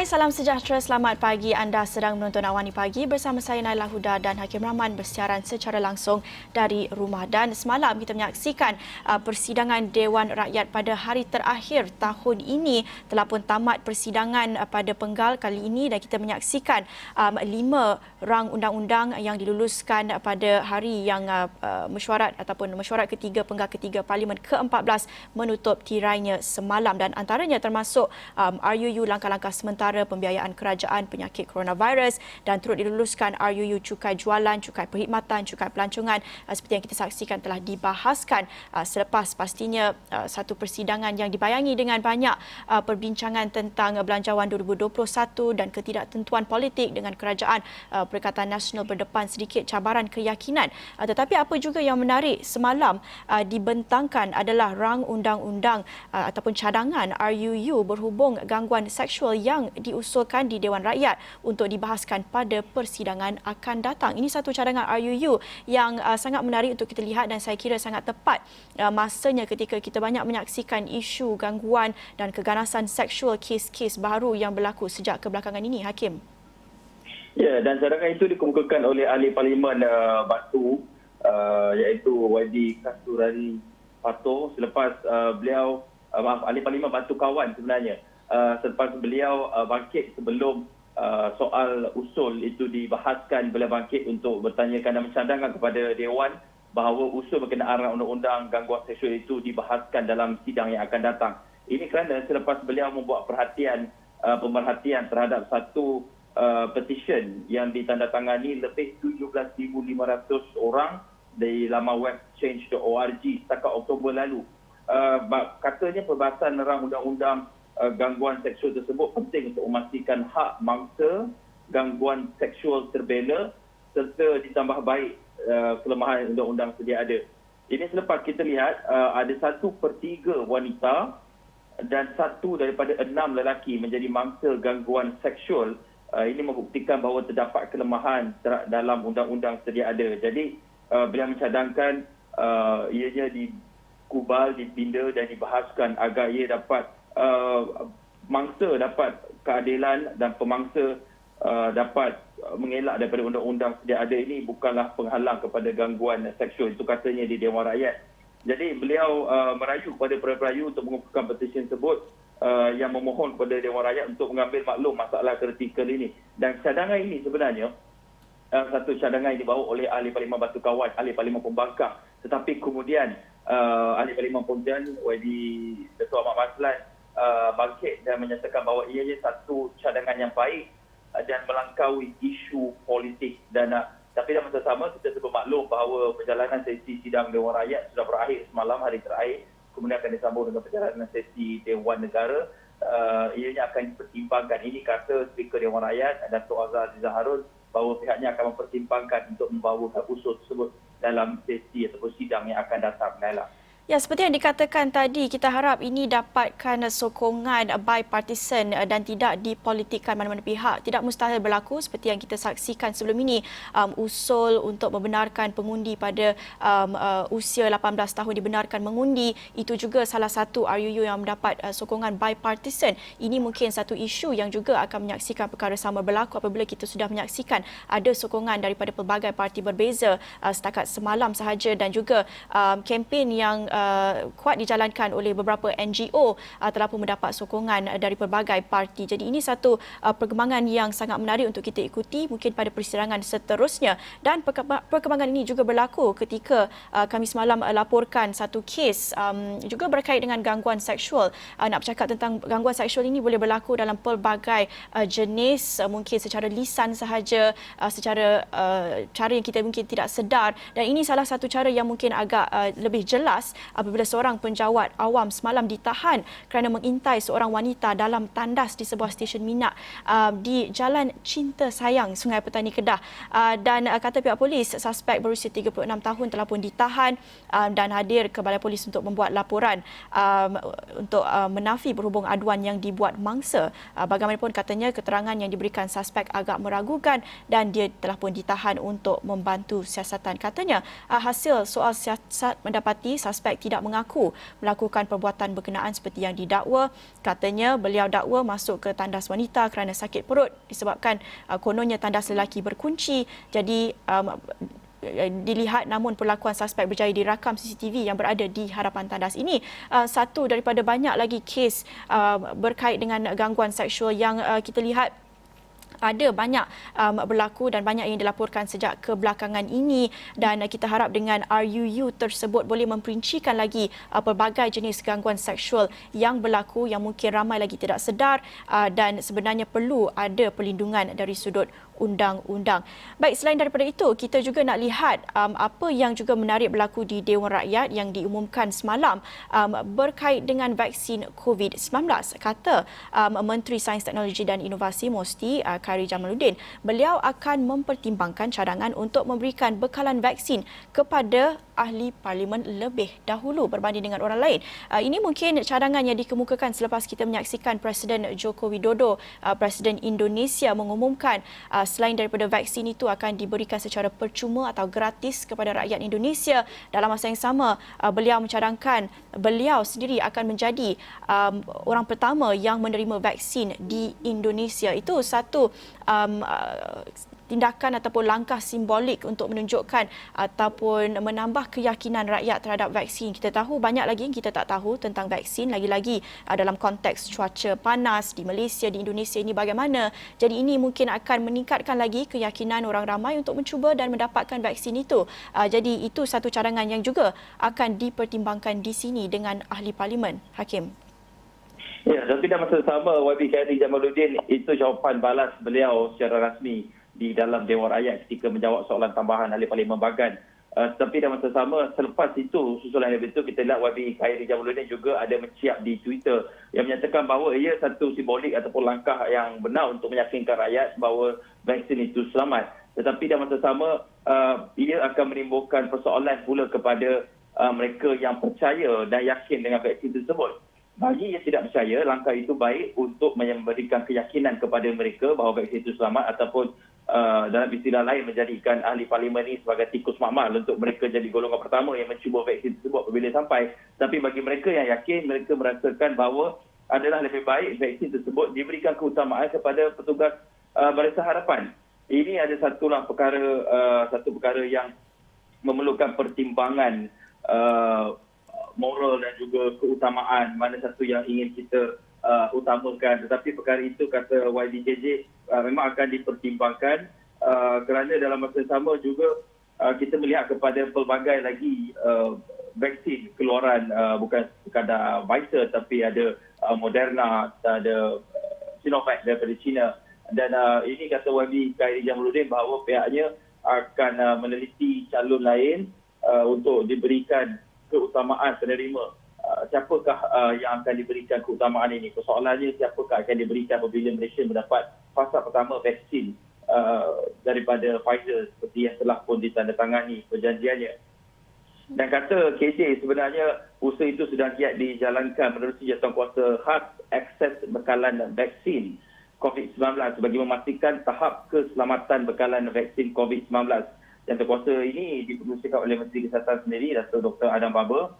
salam sejahtera. Selamat pagi. Anda sedang menonton Awani Pagi bersama saya Naila Huda dan Hakim Rahman bersiaran secara langsung dari rumah. Dan semalam kita menyaksikan persidangan Dewan Rakyat pada hari terakhir tahun ini. Telah pun tamat persidangan pada penggal kali ini dan kita menyaksikan 5 rang undang-undang yang diluluskan pada hari yang mesyuarat ataupun mesyuarat ketiga penggal ketiga Parlimen ke-14 menutup tirainya semalam, dan antaranya termasuk RUU langkah-langkah sementara pembiayaan kerajaan penyakit coronavirus, dan turut diluluskan RUU cukai jualan, cukai perkhidmatan, cukai pelancongan seperti yang kita saksikan telah dibahaskan selepas pastinya satu persidangan yang dibayangi dengan banyak perbincangan tentang belanjawan 2021 dan ketidaktentuan politik dengan kerajaan Perikatan Nasional berdepan sedikit cabaran keyakinan. Tetapi apa juga yang menarik semalam dibentangkan adalah rang undang-undang ataupun cadangan RUU berhubung gangguan seksual yang diusulkan di Dewan Rakyat untuk dibahaskan pada persidangan akan datang. Ini satu cadangan RUU yang sangat menarik untuk kita lihat dan saya kira sangat tepat masanya ketika kita banyak menyaksikan isu gangguan dan keganasan seksual, kes-kes baru yang berlaku sejak kebelakangan ini, Hakim. Ya, dan cadangan itu dikemukakan oleh Ahli Parlimen Batu iaitu YB Kasturari Pato selepas beliau Ahli Parlimen Batu Kawan sebenarnya selepas beliau bangkit sebelum soal usul itu dibahaskan, beliau bangkit untuk bertanyakan dan mencadangkan kepada Dewan bahawa usul berkenaan undang-undang gangguan seksual itu dibahaskan dalam sidang yang akan datang. Ini kerana selepas beliau membuat pemerhatian terhadap satu petition yang ditandatangani lebih 17,500 orang di laman web change.org setakat Oktober lalu. Katanya perbahasan rang undang-undang gangguan seksual tersebut penting untuk memastikan hak mangsa gangguan seksual terbela serta ditambah baik kelemahan undang-undang sedia ada. Ini selepas kita lihat ada 1/3 wanita dan 1 daripada 6 lelaki menjadi mangsa gangguan seksual. Ini membuktikan bahawa terdapat kelemahan dalam undang-undang sedia ada. Jadi beliau mencadangkan ianya dikubal, dipinda dan dibahaskan agar ia dapat mangsa dapat keadilan dan pemangsa dapat mengelak daripada undang-undang sedia ada. Ini bukanlah penghalang kepada gangguan seksual, itu katanya di Dewan Rakyat. Jadi beliau merayu kepada perayu untuk mengukuhkan petisi tersebut yang memohon kepada Dewan Rakyat untuk mengambil maklum masalah kritikal ini. Dan cadangan ini sebenarnya satu cadangan yang dibawa oleh Ahli Parlimen Batu Kawan, Ahli Parlimen Pembangkang. Tetapi kemudian Ahli Parlimen Pontian, YB Dato' Ahmad Maslan bangkit dan menyatakan bahawa ianya satu cadangan yang baik dan melangkaui isu politik. Dan tapi dalam masa sama kita bermaklum bahawa perjalanan sesi sidang Dewan Rakyat sudah berakhir semalam, hari terakhir. Kemudian akan disambung dengan perjalanan sesi Dewan Negara. Ianya akan dipertimbangkan. Ini kata Speaker Dewan Rakyat Dato' Azhar Aziza Harun bahawa pihaknya akan mempertimbangkan untuk membawa usul tersebut dalam sesi ataupun sidang yang akan datang. Naila. Ya, seperti yang dikatakan tadi, kita harap ini dapatkan sokongan bipartisan dan tidak dipolitikkan mana-mana pihak. Tidak mustahil berlaku seperti yang kita saksikan sebelum ini. Usul untuk membenarkan pengundi pada usia 18 tahun dibenarkan mengundi. Itu juga salah satu RUU yang mendapat sokongan bipartisan. Ini mungkin satu isu yang juga akan menyaksikan perkara sama berlaku apabila kita sudah menyaksikan ada sokongan daripada pelbagai parti berbeza setakat semalam sahaja, dan juga kempen yang kuat dijalankan oleh beberapa NGO telah pun mendapat sokongan dari pelbagai parti. Jadi ini satu perkembangan yang sangat menarik untuk kita ikuti mungkin pada persidangan seterusnya. Dan perkembangan ini juga berlaku ketika kami semalam laporkan satu kes juga berkait dengan gangguan seksual. Nak bercakap tentang gangguan seksual ini boleh berlaku dalam pelbagai jenis, mungkin secara lisan sahaja, secara cara yang kita mungkin tidak sedar, dan ini salah satu cara yang mungkin agak lebih jelas apabila seorang penjawat awam semalam ditahan kerana mengintai seorang wanita dalam tandas di sebuah stesen minyak di Jalan Cinta Sayang, Sungai Petani, Kedah. Dan kata pihak polis, suspek berusia 36 tahun telah pun ditahan dan hadir ke balai polis untuk membuat laporan untuk menafi berhubung aduan yang dibuat mangsa. Bagaimanapun katanya keterangan yang diberikan suspek agak meragukan dan dia telah pun ditahan untuk membantu siasatan. Katanya hasil soal siasat mendapati suspek tidak mengaku melakukan perbuatan berkenaan seperti yang didakwa. Katanya beliau dakwa masuk ke tandas wanita kerana sakit perut disebabkan kononnya tandas lelaki berkunci. Jadi dilihat, namun perlakuan suspek berjaya dirakam CCTV yang berada di hadapan tandas. Ini satu daripada banyak lagi kes berkait dengan gangguan seksual yang kita lihat ada banyak berlaku dan banyak yang dilaporkan sejak kebelakangan ini, dan kita harap dengan RUU tersebut boleh memperincikan lagi pelbagai jenis gangguan seksual yang berlaku yang mungkin ramai lagi tidak sedar dan sebenarnya perlu ada perlindungan dari sudut undang-undang. Baik, selain daripada itu, kita juga nak lihat apa yang juga menarik berlaku di Dewan Rakyat yang diumumkan semalam berkait dengan vaksin COVID-19. Kata Menteri Sains, Teknologi dan Inovasi Musti Khairy Jamaluddin, beliau akan mempertimbangkan cadangan untuk memberikan bekalan vaksin kepada ahli parlimen lebih dahulu berbanding dengan orang lain. Ini mungkin cadangan yang dikemukakan selepas kita menyaksikan Presiden Joko Widodo, Presiden Indonesia, mengumumkan selain daripada vaksin itu akan diberikan secara percuma atau gratis kepada rakyat Indonesia. Dalam masa yang sama, beliau mencadangkan beliau sendiri akan menjadi orang pertama yang menerima vaksin di Indonesia. Itu satu tindakan ataupun langkah simbolik untuk menunjukkan ataupun menambah keyakinan rakyat terhadap vaksin. Kita tahu banyak lagi yang kita tak tahu tentang vaksin, lagi-lagi dalam konteks cuaca panas di Malaysia, di Indonesia ini bagaimana. Jadi ini mungkin akan meningkatkan lagi keyakinan orang ramai untuk mencuba dan mendapatkan vaksin itu. Jadi itu satu cadangan yang juga akan dipertimbangkan di sini dengan ahli parlimen. Hakim. Ya, tapi dalam masa sama, YB Khairy Jamaluddin, itu jawapan balas beliau secara rasmi di dalam Dewan Rakyat ketika menjawab soalan tambahan ahli parlimen Bagan. Tapi dalam masa sama, selepas itu, susulan yang betul, kita lihat YB Khairy Jamaluddin juga ada menciap di Twitter yang menyatakan bahawa ia satu simbolik ataupun langkah yang benar untuk meyakinkan rakyat bahawa vaksin itu selamat. Tetapi dalam masa sama, ia akan menimbulkan persoalan pula kepada mereka yang percaya dan yakin dengan vaksin tersebut. Bagi yang tidak percaya, langkah itu baik untuk memberikan keyakinan kepada mereka bahawa vaksin itu selamat, ataupun dalam istilah lain menjadikan ahli parlimen ini sebagai tikus makmal untuk mereka jadi golongan pertama yang mencuba vaksin tersebut apabila sampai. Tapi bagi mereka yang yakin, mereka merasakan bahawa adalah lebih baik vaksin tersebut diberikan keutamaan kepada petugas Barisan Harapan. Ini ada satu perkara yang memerlukan pertimbangan moral dan juga keutamaan, mana satu yang ingin kita utamakan. Tetapi perkara itu, kata YBJJ, memang akan dipertimbangkan kerana dalam masa sama juga kita melihat kepada pelbagai lagi vaksin keluaran, bukan sekadar Pfizer tapi ada Moderna, ada Sinovac daripada China. Dan ini kata YB Khairy Jamaluddin bahawa pihaknya akan meneliti calon lain untuk diberikan keutamaan penerima. Siapakah yang akan diberikan keutamaan ini? Persoalannya, siapakah akan diberikan apabila Malaysia mendapat fasa pertama vaksin daripada Pfizer seperti yang telah pun ditandatangani perjanjiannya. Dan kata KJ, sebenarnya usaha itu sudah giat dijalankan menerusi jawatankuasa khas akses bekalan vaksin COVID-19 bagi memastikan tahap keselamatan bekalan vaksin COVID-19. Jawatankuasa ini dipengerusikan oleh Menteri Kesihatan sendiri, Dato' Dr. Adam Baba,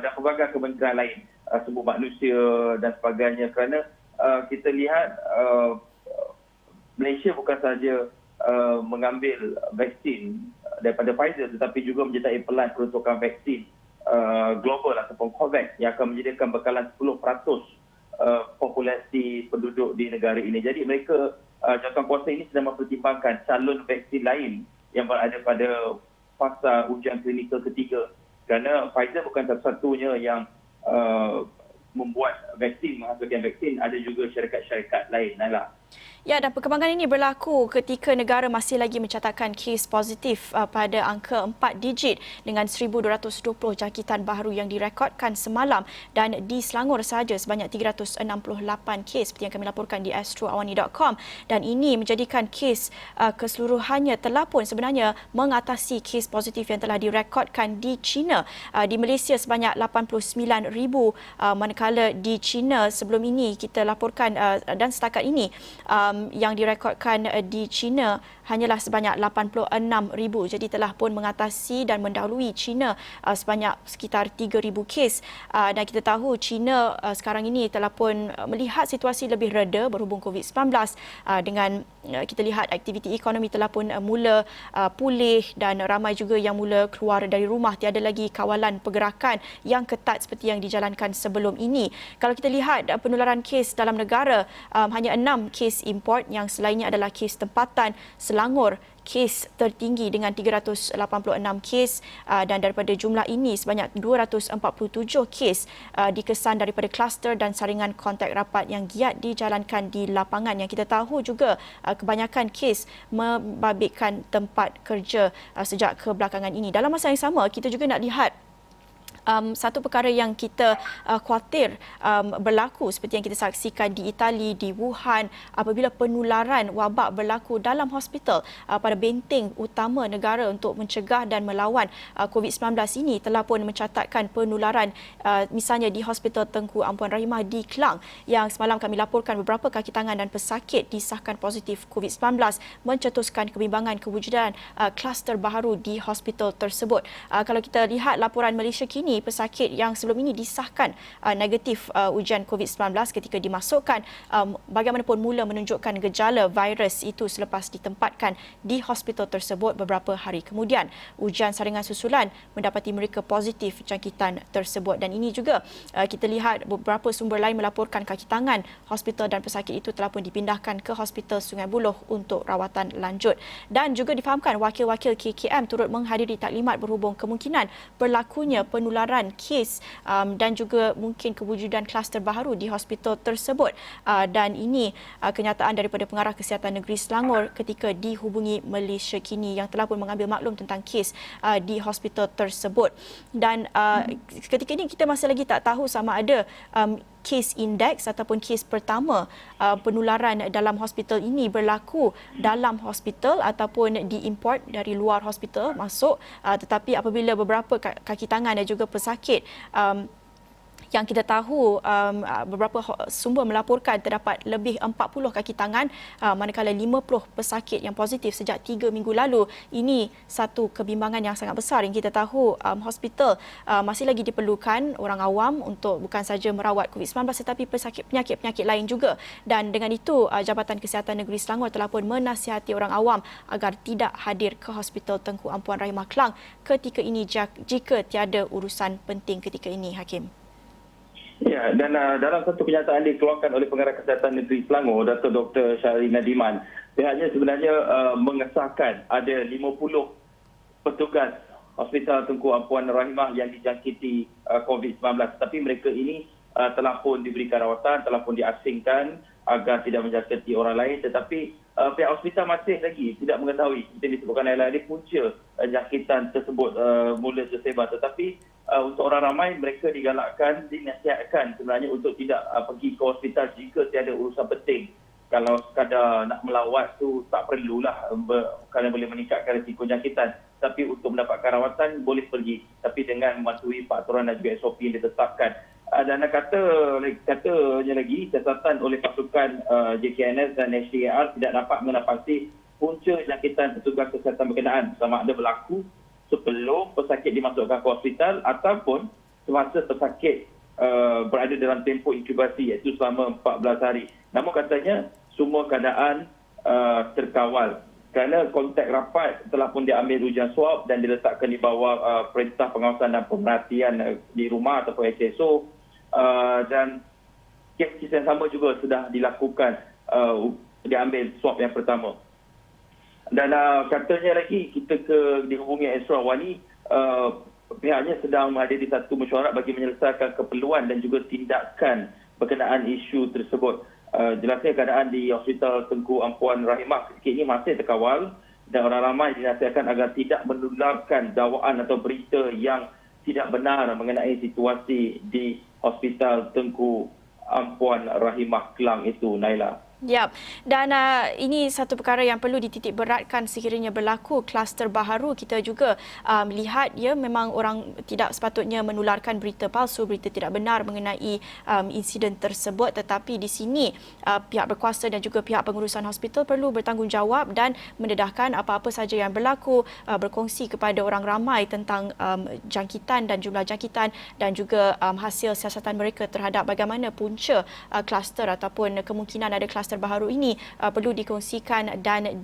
dan pelbagai kementerian lain, sumber manusia dan sebagainya, kerana kita lihat Malaysia bukan sahaja mengambil vaksin daripada Pfizer tetapi juga menyertai pelan peruntukan vaksin global ataupun COVAX yang akan menyediakan bekalan 10% populasi penduduk di negara ini. Jadi mereka, jawatankuasa ini sedang mempertimbangkan calon vaksin lain yang berada pada fasa ujian klinikal ketiga. Kerana Pfizer bukan satu-satunya yang membuat vaksin, menghasilkan vaksin, ada juga syarikat-syarikat lain. Nala. Ya, dan perkembangan ini berlaku ketika negara masih lagi mencatatkan kes positif pada angka 4 digit dengan 1,220 jangkitan baru yang direkodkan semalam, dan di Selangor sahaja sebanyak 368 kes seperti yang kami laporkan di astroawani.com, dan ini menjadikan kes keseluruhannya telah pun sebenarnya mengatasi kes positif yang telah direkodkan di China. Di Malaysia sebanyak 89,000, manakala di China sebelum ini kita laporkan dan setakat ini yang direkodkan di China hanyalah sebanyak 86,000. Jadi telah pun mengatasi dan mendahului China sebanyak sekitar 3,000 kes. Dan kita tahu China sekarang ini telah pun melihat situasi lebih reda berhubung COVID-19 dengan kita lihat aktiviti ekonomi telah pun mula pulih dan ramai juga yang mula keluar dari rumah. Tiada lagi kawalan pergerakan yang ketat seperti yang dijalankan sebelum ini. Kalau kita lihat penularan kes dalam negara, hanya 6 kes import, yang selainnya adalah kes tempatan. Selangor kes tertinggi dengan 386 kes dan daripada jumlah ini sebanyak 247 kes dikesan daripada kluster dan saringan kontak rapat yang giat dijalankan di lapangan, yang kita tahu juga kebanyakan kes membabitkan tempat kerja sejak kebelakangan ini. Dalam masa yang sama, kita juga nak lihat satu perkara yang kita khawatir berlaku seperti yang kita saksikan di Itali, di Wuhan, apabila penularan wabak berlaku dalam hospital pada benteng utama negara untuk mencegah dan melawan COVID-19 ini, telah pun mencatatkan penularan misalnya di Hospital Tengku Ampuan Rahimah di Klang, yang semalam kami laporkan beberapa kaki tangan dan pesakit disahkan positif COVID-19, mencetuskan kebimbangan kewujudan kluster baharu di hospital tersebut. Kalau kita lihat laporan Malaysia kini, pesakit yang sebelum ini disahkan negatif ujian COVID-19 ketika dimasukkan, bagaimanapun mula menunjukkan gejala virus itu selepas ditempatkan di hospital tersebut beberapa hari kemudian. Ujian saringan susulan mendapati mereka positif jangkitan tersebut, dan ini juga kita lihat beberapa sumber lain melaporkan kaki tangan hospital dan pesakit itu telah pun dipindahkan ke Hospital Sungai Buloh untuk rawatan lanjut. Dan juga difahamkan wakil-wakil KKM turut menghadiri taklimat berhubung kemungkinan berlakunya penularan kes dan juga mungkin kewujudan kluster baharu di hospital tersebut. Dan ini kenyataan daripada Pengarah Kesihatan Negeri Selangor ketika dihubungi Malaysia kini, yang telah pun mengambil maklum tentang kes di hospital tersebut. Dan ketika ini kita masih lagi tak tahu sama ada kes indeks ataupun kes pertama penularan dalam hospital ini berlaku dalam hospital ataupun diimport dari luar hospital masuk, tetapi apabila beberapa kaki tangan dan juga pesakit yang kita tahu beberapa sumber melaporkan terdapat lebih 40 kaki tangan, manakala 50 pesakit yang positif sejak 3 minggu lalu. Ini satu kebimbangan yang sangat besar yang kita tahu hospital masih lagi diperlukan orang awam untuk bukan saja merawat COVID-19 tetapi penyakit-penyakit lain juga. Dan dengan itu Jabatan Kesihatan Negeri Selangor telah pun menasihati orang awam agar tidak hadir ke Hospital Tengku Ampuan Rahimah Klang ketika ini jika tiada urusan penting ketika ini, Hakim. Ya, dan dalam satu kenyataan dikeluarkan oleh Pengarah Kesihatan Negeri Selangor, Dato' Dr. Syahri Nadiman, pihaknya sebenarnya mengesahkan ada 50 petugas Hospital Tengku Ampuan Rahimah yang dijangkiti COVID-19. Tapi mereka ini telah pun diberikan rawatan, telah pun diasingkan agar tidak menjangkiti orang lain. Tetapi pihak hospital masih lagi tidak mengetahui, seperti disebutkan oleh punca jangkitan tersebut mula tersebar. Tetapi untuk orang ramai, mereka digalakkan, dinasihatkan sebenarnya untuk tidak pergi ke hospital jika tiada urusan penting. Kalau sekadar nak melawat tu tak perlulah kerana boleh meningkatkan risiko jangkitan. Tapi untuk mendapatkan rawatan boleh pergi, tapi dengan mematuhi peraturan dan juga SOP yang ditetapkan. Dan katanya lagi, catatan oleh pasukan JKNS dan SCAR tidak dapat menapasi punca jangkitan petugas kesihatan berkenaan, sama ada berlaku sebelum pesakit dimasukkan ke hospital ataupun semasa pesakit berada dalam tempoh inkubasi, iaitu selama 14 hari. Namun katanya semua keadaan terkawal kerana kontak rapat telah pun diambil ujian swab dan diletakkan di bawah Perintah Pengawasan dan Pemerhatian di rumah ataupun HSO. Dan kes yang sama juga sudah dilakukan, diambil swab yang pertama. Dan katanya lagi kita dihubungi Esra Wani, pihaknya sedang menghadiri satu mesyuarat bagi menyelesaikan keperluan dan juga tindakan berkenaan isu tersebut. Jelasnya keadaan di Hospital Tengku Ampuan Rahimah ketika ini masih terkawal dan orang ramai dinasihatkan agar tidak menularkan dakwaan atau berita yang tidak benar mengenai situasi di Hospital Tengku Ampuan Rahimah Klang itu, Naila. Yap. Dan ini satu perkara yang perlu dititik beratkan sekiranya berlaku kluster baharu. Kita juga lihat ya memang orang tidak sepatutnya menularkan berita palsu, berita tidak benar mengenai insiden tersebut, tetapi di sini pihak berkuasa dan juga pihak pengurusan hospital perlu bertanggungjawab dan mendedahkan apa-apa saja yang berlaku, berkongsi kepada orang ramai tentang jangkitan dan jumlah jangkitan dan juga hasil siasatan mereka terhadap bagaimana punca kluster ataupun kemungkinan ada kluster baharu ini perlu dikongsikan dan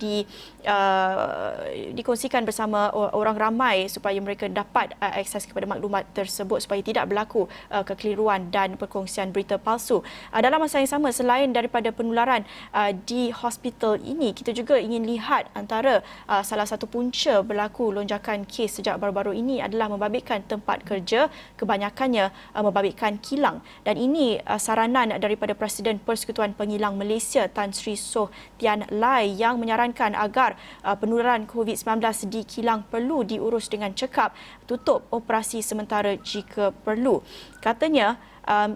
dikongsikan bersama orang ramai supaya mereka dapat akses kepada maklumat tersebut supaya tidak berlaku kekeliruan dan perkongsian berita palsu. Dalam masa yang sama, selain daripada penularan di hospital ini, kita juga ingin lihat antara salah satu punca berlaku lonjakan kes sejak baru-baru ini adalah membabitkan tempat kerja, kebanyakannya membabitkan kilang, dan ini saranan daripada Presiden Persekutuan Pengilang Malaysia Tan Sri Soh Tian Lai yang menyarankan agar penularan COVID-19 di kilang perlu diurus dengan cekap, tutup operasi sementara jika perlu. Katanya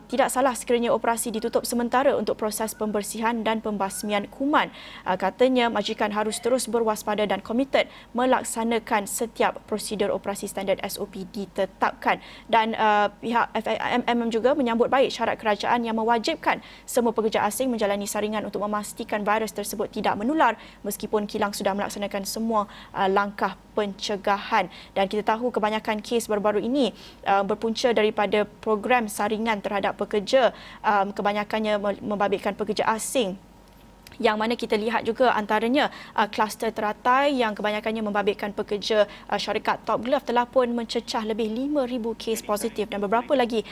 tidak salah sekiranya operasi ditutup sementara untuk proses pembersihan dan pembasmian kuman. Katanya majikan harus terus berwaspada dan komited melaksanakan setiap prosedur operasi standard SOP ditetapkan. Dan pihak FIMM juga menyambut baik syarat kerajaan yang mewajibkan semua pekerja asing menjalani saringan untuk memastikan virus tersebut tidak menular meskipun kilang sudah melaksanakan semua langkah pencegahan. Dan kita tahu kebanyakan kes baru-baru ini berpunca daripada program saringan terhadap pekerja, kebanyakannya membabitkan pekerja asing, yang mana kita lihat juga antaranya kluster teratai yang kebanyakannya membabitkan pekerja syarikat Top Glove telah pun mencecah lebih 5,000 kes positif, dan beberapa lagi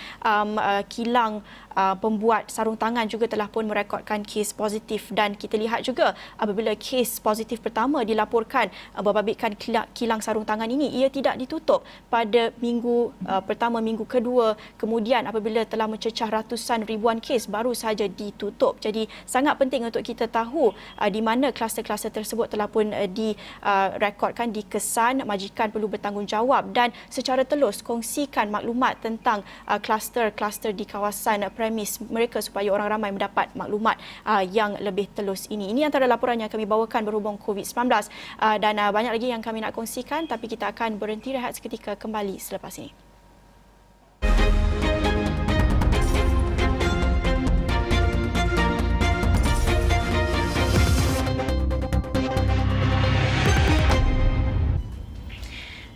kilang pembuat sarung tangan juga telah pun merekodkan kes positif. Dan kita lihat juga apabila kes positif pertama dilaporkan membabitkan kilang sarung tangan ini, ia tidak ditutup pada minggu pertama, minggu kedua, kemudian apabila telah mencecah ratusan ribuan kes baru sahaja ditutup. Jadi sangat penting untuk kita tahu di mana kluster-kluster tersebut telah pun direkodkan, dikesan. Majikan perlu bertanggungjawab dan secara telus kongsikan maklumat tentang kluster-kluster di kawasan premis mereka supaya orang ramai mendapat maklumat yang lebih telus ini. Ini antara laporan yang kami bawakan berhubung COVID-19 dan banyak lagi yang kami nak kongsikan, tapi kita akan berhenti rehat seketika, kembali selepas ini.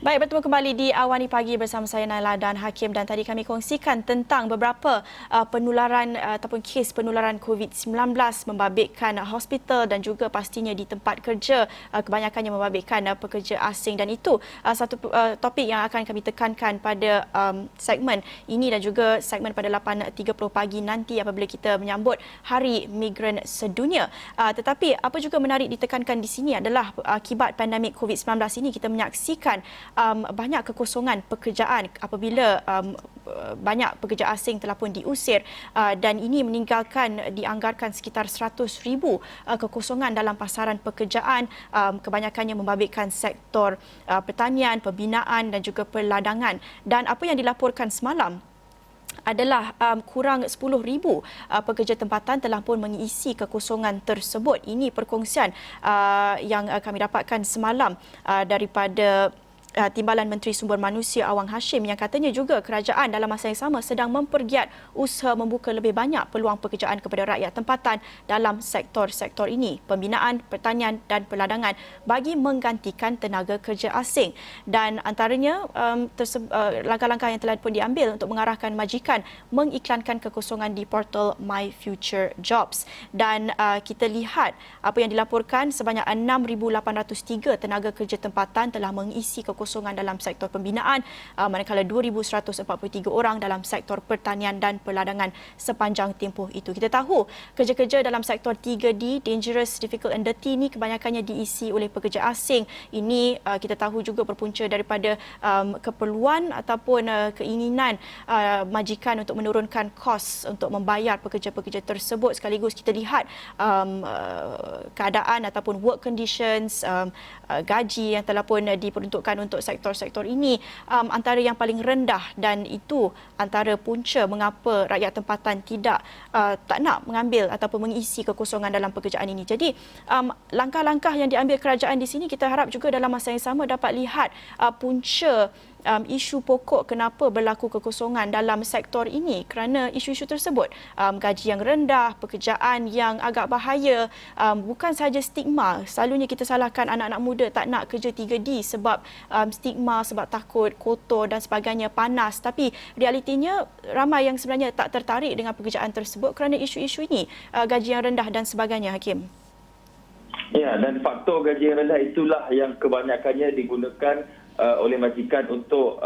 Baik, bertemu kembali di Awani Pagi bersama saya Naila dan Hakim, dan tadi kami kongsikan tentang beberapa penularan ataupun kes penularan COVID-19 membabitkan hospital dan juga pastinya di tempat kerja, kebanyakannya membabitkan pekerja asing, dan itu satu topik yang akan kami tekankan pada segmen ini dan juga segmen pada 8.30 pagi nanti apabila kita menyambut Hari Migran Sedunia. Tetapi apa juga menarik ditekankan di sini adalah akibat pandemik COVID-19 ini kita menyaksikan banyak kekosongan pekerjaan apabila banyak pekerja asing telah pun diusir, dan ini meninggalkan dianggarkan sekitar 100,000 kekosongan dalam pasaran pekerjaan, kebanyakannya membabitkan sektor pertanian, pembinaan dan juga perladangan. Dan apa yang dilaporkan semalam adalah kurang 10,000 pekerja tempatan telah pun mengisi kekosongan tersebut. Ini perkongsian yang kami dapatkan semalam daripada Timbalan Menteri Sumber Manusia Awang Hashim, yang katanya juga kerajaan dalam masa yang sama sedang mempergiat usaha membuka lebih banyak peluang pekerjaan kepada rakyat tempatan dalam sektor-sektor ini, pembinaan, pertanian dan perladangan, bagi menggantikan tenaga kerja asing. Dan antaranya langkah-langkah yang telah pun diambil untuk mengarahkan majikan mengiklankan kekosongan di portal My Future Jobs. Dan kita lihat apa yang dilaporkan, sebanyak 6,803 tenaga kerja tempatan telah mengisi kekosongan dalam sektor pembinaan, manakala 2,143 orang dalam sektor pertanian dan perladangan sepanjang tempoh itu. Kita tahu kerja-kerja dalam sektor 3D, dangerous, difficult and dirty, ini kebanyakannya diisi oleh pekerja asing. Ini kita tahu juga berpunca daripada keperluan ataupun keinginan majikan untuk menurunkan kos untuk membayar pekerja-pekerja tersebut. Sekaligus kita lihat keadaan ataupun work conditions, gaji yang telah pun diperuntukkan untuk untuk sektor-sektor ini antara yang paling rendah, dan itu antara punca mengapa rakyat tempatan tak nak mengambil ataupun mengisi kekosongan dalam pekerjaan ini. Jadi langkah-langkah yang diambil kerajaan di sini, kita harap juga dalam masa yang sama dapat lihat punca isu pokok kenapa berlaku kekosongan dalam sektor ini, kerana isu-isu tersebut, gaji yang rendah, pekerjaan yang agak bahaya, bukan sahaja stigma. Selalunya kita salahkan anak-anak muda tak nak kerja 3D sebab stigma, sebab takut kotor dan sebagainya, panas. Tapi realitinya ramai yang sebenarnya tak tertarik dengan pekerjaan tersebut kerana isu-isu ini, gaji yang rendah dan sebagainya, Hakim. Ya, dan faktor gaji yang rendah itulah yang kebanyakannya digunakan oleh majikan untuk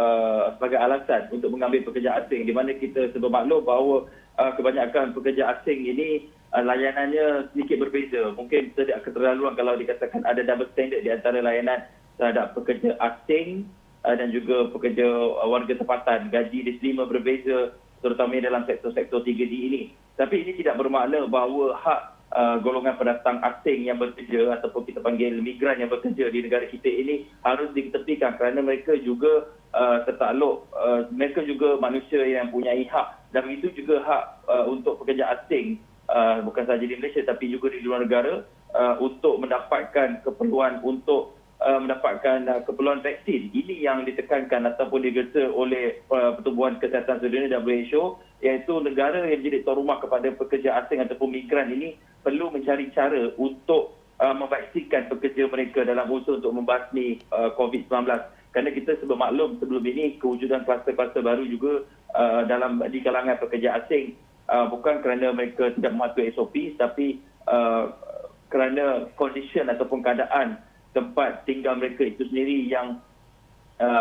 sebagai alasan untuk mengambil pekerja asing, di mana kita bermaklum bahawa kebanyakan pekerja asing ini layanannya sedikit berbeza. Mungkin tidak keterlaluan kalau dikatakan ada double standard di antara layanan terhadap pekerja asing dan juga pekerja warga tempatan. Gaji diterima berbeza, terutamanya dalam sektor-sektor 3D ini. Tapi ini tidak bermakna bahawa hak golongan pendatang asing yang bekerja ataupun kita panggil migran yang bekerja di negara kita ini harus diketepikan, kerana mereka juga tertakluk, mereka juga manusia yang mempunyai hak, dan itu juga hak untuk pekerja asing, bukan sahaja di Malaysia tapi juga di luar negara, untuk mendapatkan keperluan mendapatkan keperluan vaksin. Ini yang ditekankan ataupun digesa oleh Pertubuhan Kesihatan Sedunia WHO, iaitu negara yang jadi tuan rumah kepada pekerja asing ataupun migran ini perlu mencari cara untuk memvaksinkan pekerja mereka dalam usaha untuk membasmi COVID-19. Kerana kita bermaklum sebelum ini kewujudan kluster-kluster baru juga di kalangan pekerja asing, bukan kerana mereka tidak mematuhi SOP, tapi kerana condition ataupun keadaan tempat tinggal mereka itu sendiri yang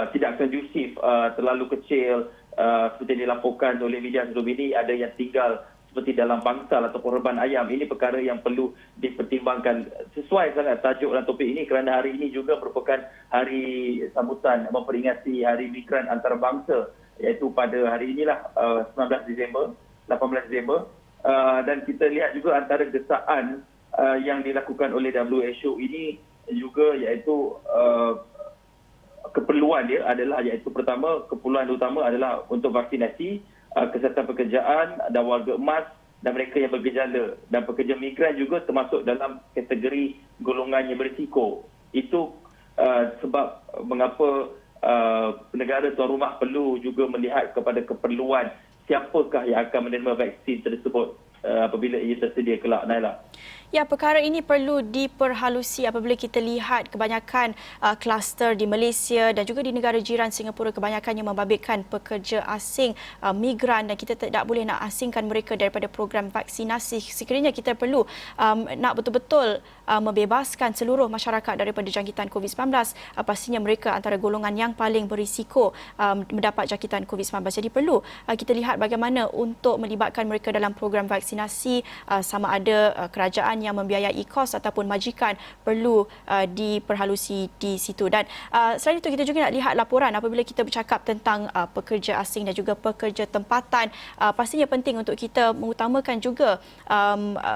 tidak kondusif, terlalu kecil, seperti yang dilaporkan oleh media sebelum ini, ada yang tinggal seperti dalam bangsal ataupun reban ayam. Ini perkara yang perlu dipertimbangkan. Sesuai sangat tajuk dan topik ini kerana hari ini juga merupakan hari sambutan memperingati Hari Migran Antarabangsa, iaitu pada hari inilah 18 Disember. Dan kita lihat juga antara gesaan yang dilakukan oleh WHO ini juga, iaitu keperluan dia adalah, iaitu pertama, keperluan utama adalah untuk vaksinasi, kesihatan pekerjaan dan warga emas dan mereka yang bergejala, dan pekerja migran juga termasuk dalam kategori golongan yang berisiko. Itu sebab mengapa negara tuan rumah perlu juga melihat kepada keperluan siapakah yang akan menerima vaksin tersebut apabila ia tersedia kelak, Naila. Ya, perkara ini perlu diperhalusi apabila kita lihat kebanyakan kluster di Malaysia dan juga di negara jiran Singapura, kebanyakannya membabitkan pekerja asing, migran, dan kita tidak boleh nak asingkan mereka daripada program vaksinasi. Sekiranya kita perlu nak betul-betul membebaskan seluruh masyarakat daripada jangkitan COVID-19, pastinya mereka antara golongan yang paling berisiko mendapat jangkitan COVID-19. Jadi perlu kita lihat bagaimana untuk melibatkan mereka dalam program vaksinasi, sama ada kerajaan yang membiayai kos ataupun majikan perlu diperhalusi di situ. Dan selain itu kita juga nak lihat laporan apabila kita bercakap tentang pekerja asing dan juga pekerja tempatan. Pastinya penting untuk kita mengutamakan juga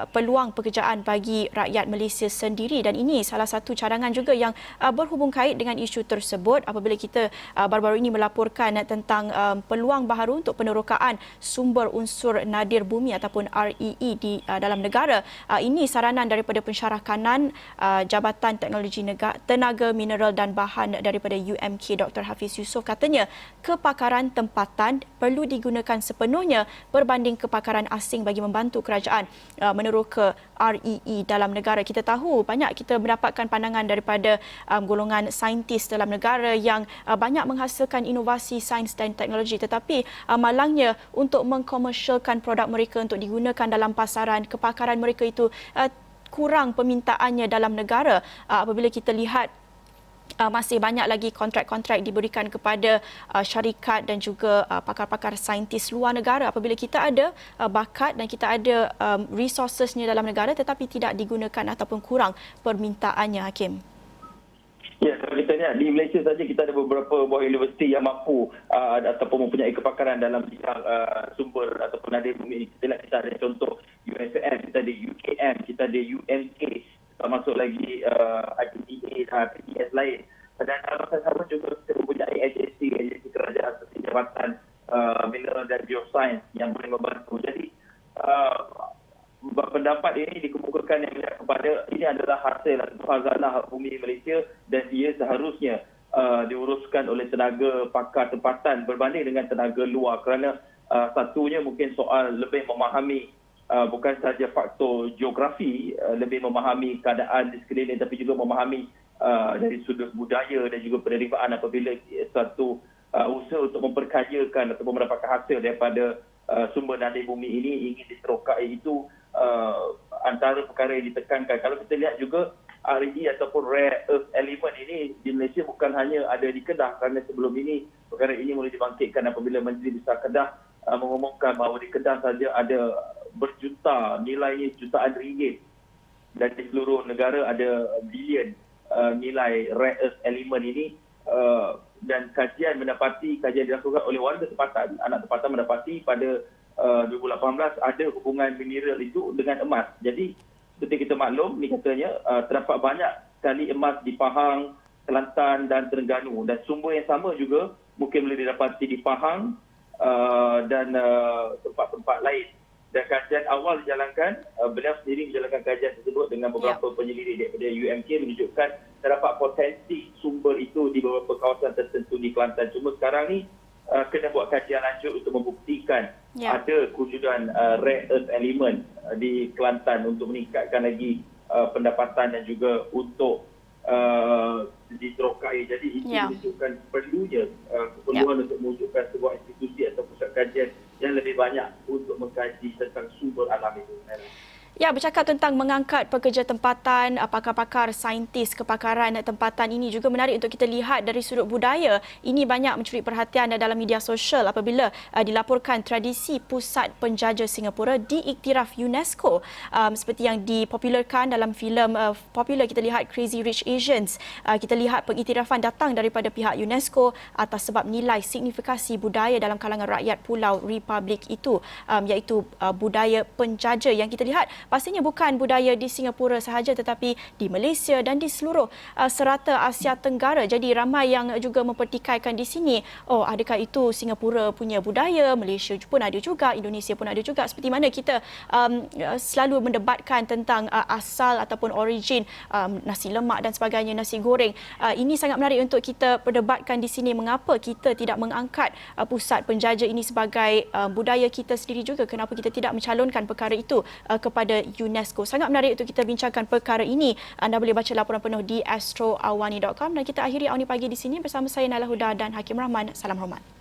peluang pekerjaan bagi rakyat Malaysia sendiri, dan ini salah satu cadangan juga yang berhubung kait dengan isu tersebut apabila kita baru-baru ini melaporkan tentang peluang baharu untuk penerokaan sumber unsur nadir bumi ataupun REE di dalam negara. Ini saranan daripada pensyarah kanan Jabatan Teknologi Tenaga Mineral dan Bahan daripada UMK, Dr. Hafiz Yusof. Katanya kepakaran tempatan perlu digunakan sepenuhnya berbanding kepakaran asing bagi membantu kerajaan meneroka REE dalam negara. Kita tahu banyak kita mendapatkan pandangan daripada golongan saintis dalam negara yang banyak menghasilkan inovasi sains dan teknologi, tetapi malangnya untuk mengkomersialkan produk mereka untuk digunakan dalam pasaran, kepakaran mereka itu kurang permintaannya dalam negara. Apabila kita lihat masih banyak lagi kontrak-kontrak diberikan kepada syarikat dan juga pakar-pakar saintis luar negara. Apabila kita ada bakat dan kita ada resourcesnya dalam negara tetapi tidak digunakan ataupun kurang permintaannya, Hakim. Ya, kalau kita lihat di Malaysia saja kita ada beberapa buah universiti yang mampu ataupun mempunyai kepakaran dalam bidang sumber ataupun nadir bumi. Kita ada contoh USM, kita ada UKM, kita ada UMK, termasuk lagi IPDA dan PDS lain. Dan masa sama juga kita mempunyai agensi kerajaan seperti Jabatan Mineral dan Geosains yang boleh membantu. Jadi pendapat ini dikemukakan yang melihat kepada ini adalah hasil atau khazanah bumi Malaysia dan ia seharusnya diuruskan oleh tenaga pakar tempatan berbanding dengan tenaga luar, kerana satunya mungkin soal lebih memahami bukan sahaja faktor geografi, lebih memahami keadaan di sekeliling tapi juga memahami dari sudut budaya dan juga penerimaan apabila satu usaha untuk memperkayakan atau mendapatkan hasil daripada sumber nadi bumi ini ingin diterokai. Itu antara perkara yang ditekankan. Kalau kita lihat juga REE ataupun rare earth element ini di Malaysia bukan hanya ada di Kedah, kerana sebelum ini perkara ini mulai dibangkitkan apabila Menteri Besar Kedah mengumumkan bahawa di Kedah saja ada berjuta, nilainya jutaan ringgit, dan di seluruh negara ada bilion nilai rare earth element ini. Dan kajian dilakukan oleh warga tempatan, anak tempatan mendapati pada 2018 ada hubungan mineral itu dengan emas. Jadi seperti kita maklum, ni katanya terdapat banyak sekali emas di Pahang, Kelantan dan Terengganu, dan sumber yang sama juga mungkin boleh didapati di Pahang dan tempat-tempat lain. Dan kajian awal dijalankan, beliau sendiri menjalankan kajian tersebut dengan beberapa penyelidik daripada UMK menunjukkan terdapat potensi sumber itu di beberapa kawasan tertentu di Kelantan. Cuma sekarang ni kena buat kajian lanjut untuk membuktikan ada kewujudan rare earth element di Kelantan untuk meningkatkan lagi pendapatan dan juga untuk diterokai. Jadi itu menunjukkan perlunya keperluan untuk mewujudkan sebuah institusi atau pusat kajian yang lebih banyak untuk mengkaji tentang sumber alam itu. Ya, bercakap tentang mengangkat pekerja tempatan, pakar-pakar saintis kepakaran tempatan ini juga menarik untuk kita lihat dari sudut budaya. Ini banyak mencuri perhatian dalam media sosial apabila dilaporkan tradisi pusat penjajah Singapura diiktiraf UNESCO. Seperti yang dipopularkan dalam filem popular kita lihat Crazy Rich Asians. Kita lihat pengiktirafan datang daripada pihak UNESCO atas sebab nilai signifikasi budaya dalam kalangan rakyat Pulau Republik itu, iaitu budaya penjajah yang kita lihat pastinya bukan budaya di Singapura sahaja tetapi di Malaysia dan di seluruh serata Asia Tenggara. Jadi ramai yang juga mempertikaikan di sini, oh adakah itu Singapura punya budaya, Malaysia pun ada juga, Indonesia pun ada juga. Seperti mana kita selalu mendebatkan tentang asal ataupun origin nasi lemak dan sebagainya, nasi goreng. Ini sangat menarik untuk kita perdebatkan di sini, mengapa kita tidak mengangkat pusat penjajah ini sebagai budaya kita sendiri juga, kenapa kita tidak mencalonkan perkara itu kepada UNESCO. Sangat menarik untuk kita bincangkan perkara ini. Anda boleh baca laporan penuh di astroawani.com dan kita akhiri Awani Pagi di sini bersama saya Nala Huda dan Hakim Rahman. Salam hormat.